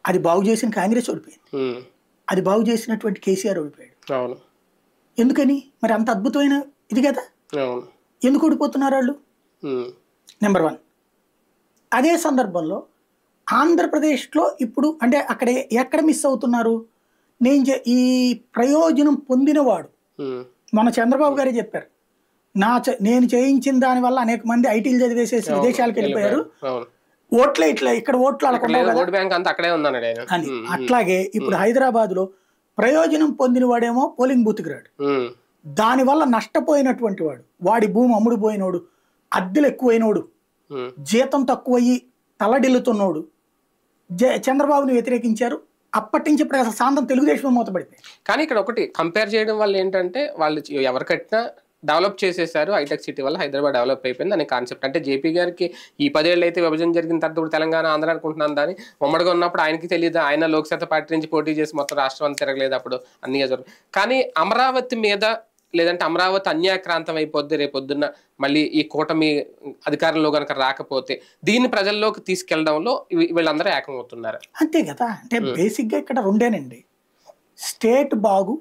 అది బాగు చేసిన కాంగ్రెస్ ఓడిపోయింది, అది బాగు చేసినటువంటి కేసీఆర్ ఓడిపోయాడు. ఎందుకని? మరి అంత అద్భుతమైన ఇది కదా, ఎందుకు ఓడిపోతున్నారు వాళ్ళు? నెంబర్ 1. అదే సందర్భంలో ఆంధ్రప్రదేశ్లో ఇప్పుడు అంటే అక్కడ ఎక్కడ మిస్ అవుతున్నారు? ఈ ప్రయోజనం పొందినవాడు మన చంద్రబాబు గారే చెప్పారు, నేను చేయించిన దాని వల్ల అనేక మంది ఐటీలు చదివేసేసి విదేశాలకు వెళ్ళిపోయారు, ఓట్లే ఇట్లా ఇక్కడ ఓట్లు అని. అట్లాగే ఇప్పుడు హైదరాబాద్ లో ప్రయోజనం పొందిన వాడేమో పోలింగ్ బూత్కి రాడు, దానివల్ల నష్టపోయినటువంటి వాడు, వాడి భూమి అమ్ముడు పోయినోడు, అద్దెలు ఎక్కువైనోడు, జీతం తక్కువయ్యి తలడిల్లుతున్నోడు చంద్రబాబుని వ్యతిరేకించారు. అప్పటి నుంచి ఇప్పుడు సాంతం తెలుగుదేశం మూతపడిపోయింది. కానీ ఇక్కడ ఒకటి కంపేర్ చేయడం వల్ల ఏంటంటే వాళ్ళు ఎవరు కట్టినా డెవలప్ చేసేసారు, హైటెక్ సిటీ వల్ల హైదరాబాద్ డెవలప్ అయిపోయింది అనే కాన్సెప్ట్. అంటే జేపీ గారికి ఈ 10 ఏళ్ళు అయితే విభజన జరిగిన తర్వాత ఇప్పుడు తెలంగాణ ఆంధ్ర అనుకుంటున్నాను, దాన్ని ఉమ్మడిగా ఉన్నప్పుడు ఆయనకి తెలియదు, ఆయన లోక్సత్తా పార్టీ నుంచి పోటీ చేసి మొత్తం రాష్ట్రం అంతా తిరగలేదు అప్పుడు అన్ని జరుగుతుంది. కానీ అమరావతి మీద లేదంటే అమరావతి అన్యాక్రాంతం అయిపోద్ది రేపొద్దున్న మళ్ళీ ఈ కూటమి అధికారంలో కనుక రాకపోతే దీన్ని ప్రజల్లోకి తీసుకెళ్లడంలో వీళ్ళందరూ ఏకమవుతున్నారు. అంతే కదా. అంటే బేసిక్గా ఇక్కడ రెండేనండి, స్టేట్ బాగు,